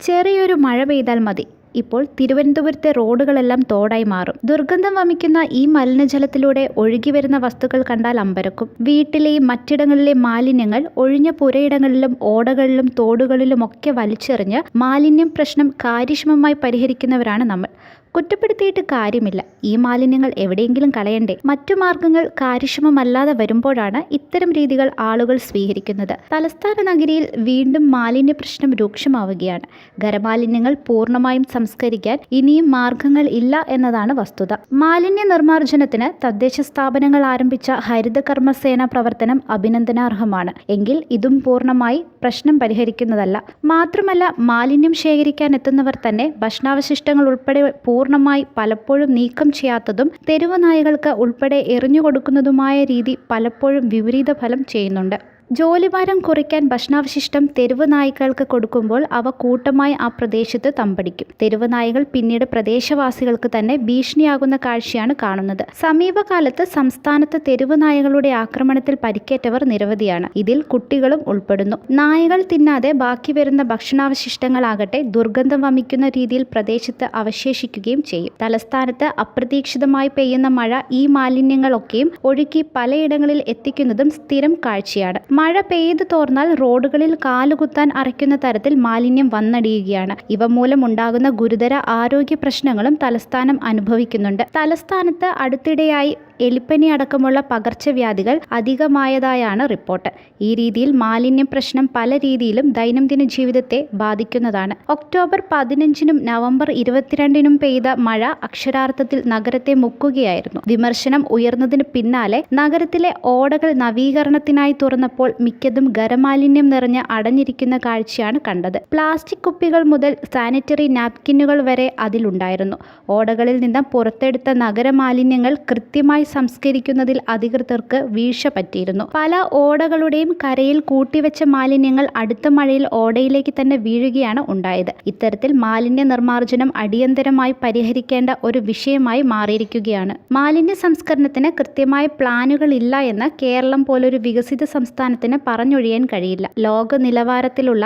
ചെറിയൊരു മഴ പെയ്താൽ മതി, ഇപ്പോൾ തിരുവനന്തപുരത്തെ റോഡുകളെല്ലാം തോടായി മാറും. ദുർഗന്ധം വമിക്കുന്ന ഈ മലിനജലത്തിലൂടെ ഒഴുകിവരുന്ന വസ്തുക്കൾ കണ്ടാൽ അമ്പരക്കും. വീട്ടിലെയും മറ്റിടങ്ങളിലെ മാലിന്യങ്ങൾ ഒഴിഞ്ഞ പുരയിടങ്ങളിലും ഓടകളിലും തോടുകളിലുമൊക്കെ വലിച്ചെറിഞ്ഞ് മാലിന്യം പ്രശ്നം കാര്യക്ഷമമായി പരിഹരിക്കുന്നവരാണ് നമ്മൾ. കുറ്റപ്പെടുത്തിയിട്ട് കാര്യമില്ല. ഈ മാലിന്യങ്ങൾ എവിടെയെങ്കിലും കളയണ്ടേ? മറ്റു മാർഗങ്ങൾ കാര്യക്ഷമമല്ലാതെ വരുമ്പോഴാണ് ഇത്തരം രീതികൾ ആളുകൾ സ്വീകരിക്കുന്നത്. തലസ്ഥാന നഗരിയിൽ വീണ്ടും മാലിന്യ പ്രശ്നം രൂക്ഷമാവുകയാണ്. ഖരമാലിന്യങ്ങൾ പൂർണ്ണമായും സംസ്കരിക്കാൻ ഇനിയും മാർഗങ്ങൾ ഇല്ല എന്നതാണ് വസ്തുത. മാലിന്യ നിർമ്മാർജ്ജനത്തിന് തദ്ദേശ സ്ഥാപനങ്ങൾ ആരംഭിച്ച ഹരിതകർമ്മസേന പ്രവർത്തനം അഭിനന്ദനാർഹമാണ്. എങ്കിൽ ഇതും പൂർണ്ണമായി പ്രശ്നം പരിഹരിക്കുന്നതല്ല. മാത്രമല്ല, മാലിന്യം ശേഖരിക്കാൻ എത്തുന്നവർ തന്നെ ഭക്ഷണാവശിഷ്ടങ്ങൾ ഉൾപ്പെടെ പൂർണ്ണമായി പലപ്പോഴും നീക്കം ചെയ്യാത്തതും തെരുവ് നായകൾക്ക് ഉൾപ്പെടെ എറിഞ്ഞുകൊടുക്കുന്നതുമായ രീതി പലപ്പോഴും വിപരീത ഫലം ചെയ്യുന്നുണ്ട്. ജോലിഭാരം കുറയ്ക്കാൻ ഭക്ഷണാവശിഷ്ടം തെരുവ് നായ്ക്കൾക്ക് കൊടുക്കുമ്പോൾ അവ കൂട്ടമായി ആ പ്രദേശത്ത് തമ്പടിക്കും. തെരുവ് നായകൾ പിന്നീട് പ്രദേശവാസികൾക്ക് തന്നെ ഭീഷണിയാകുന്ന കാഴ്ചയാണ് കാണുന്നത്. സമീപകാലത്ത് സംസ്ഥാനത്ത് തെരുവ് നായകളുടെ ആക്രമണത്തിൽ പരിക്കേറ്റവർ നിരവധിയാണ്. ഇതിൽ കുട്ടികളും ഉൾപ്പെടുന്നു. നായകൾ തിന്നാതെ ബാക്കി വരുന്ന ഭക്ഷണാവശിഷ്ടങ്ങളാകട്ടെ ദുർഗന്ധം വമിക്കുന്ന രീതിയിൽ പ്രദേശത്ത് അവശേഷിക്കുകയും ചെയ്യും. തലസ്ഥാനത്ത് അപ്രതീക്ഷിതമായി പെയ്യുന്ന മഴ ഈ മാലിന്യങ്ങളൊക്കെയും ഒഴുക്കി പലയിടങ്ങളിൽ എത്തിക്കുന്നതും സ്ഥിരം കാഴ്ചയാണ്. മഴ പെയ്തു തോർന്നാൽ റോഡുകളിൽ കാലുകുത്താൻ അറയ്ക്കുന്ന തരത്തിൽ മാലിന്യം വന്നടിയുകയാണ്. ഇവ മൂലം ഉണ്ടാകുന്ന ഗുരുതര ആരോഗ്യ പ്രശ്നങ്ങളും തലസ്ഥാനം അനുഭവിക്കുന്നുണ്ട്. തലസ്ഥാനത്ത് അടുത്തിടെയായി എലിപ്പനി അടക്കമുള്ള പകർച്ചവ്യാധികൾ അധികമായതായാണ് റിപ്പോർട്ട്. ഈ രീതിയിൽ മാലിന്യ പ്രശ്നം പല രീതിയിലും ദൈനംദിന ജീവിതത്തെ ബാധിക്കുന്നതാണ്. ഒക്ടോബർ 15-നും നവംബർ 22-നും പെയ്ത മഴ അക്ഷരാർത്ഥത്തിൽ നഗരത്തെ മുക്കുകയായിരുന്നു. വിമർശനം ഉയർന്നതിന് പിന്നാലെ നഗരത്തിലെ ഓടകൾ നവീകരണത്തിനായി തുറന്നപ്പോൾ മിക്കതും ഖരമാലിന്യം നിറഞ്ഞ് അടഞ്ഞിരിക്കുന്ന കാഴ്ചയാണ് കണ്ടത്. പ്ലാസ്റ്റിക് കുപ്പികൾ മുതൽ സാനിറ്ററി നാപ്കിനുകൾ വരെ അതിലുണ്ടായിരുന്നു. ഓടകളിൽ നിന്ന് പുറത്തെടുത്ത നഗരമാലിന്യങ്ങൾ കൃത്യമായി സംസ്കരിക്കുന്നതിൽ അധികൃതർക്ക് വീഴ്ച പറ്റിയിരുന്നു. പല ഓടകളുടെയും കരയിൽ കൂട്ടിവെച്ച മാലിന്യങ്ങൾ അടുത്ത മഴയിൽ ഓടയിലേക്ക് തന്നെ വീഴുകയാണ് ഉണ്ടായത്. ഇത്തരത്തിൽ മാലിന്യ നിർമ്മാർജ്ജനം അടിയന്തരമായി പരിഹരിക്കേണ്ട ഒരു വിഷയമായി മാറിയിരിക്കുകയാണ്. മാലിന്യ സംസ്കരണത്തിന് കൃത്യമായ പ്ലാനുകൾ ഇല്ല എന്ന് കേരളം പോലൊരു വികസിത സംസ്ഥാനത്തിന് പറഞ്ഞൊഴിയാൻ കഴിയില്ല. ലോക നിലവാരത്തിലുള്ള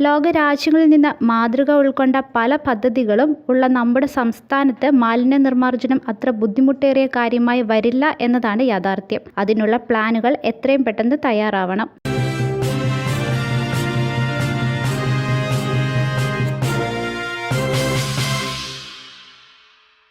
ലോകരാജ്യങ്ങളിൽ നിന്ന് മാതൃക ഉൾക്കൊണ്ട പല പദ്ധതികളും ഉള്ള നമ്മുടെ സംസ്ഥാനത്ത് മാലിന്യ നിർമ്മാർജ്ജനം അത്ര ബുദ്ധിമുട്ടേറിയ കാര്യമായി വരില്ല എന്നതാണ് യാഥാർത്ഥ്യം. അതിനുള്ള പ്ലാനുകൾ എത്രയും പെട്ടെന്ന് തയ്യാറാവണം.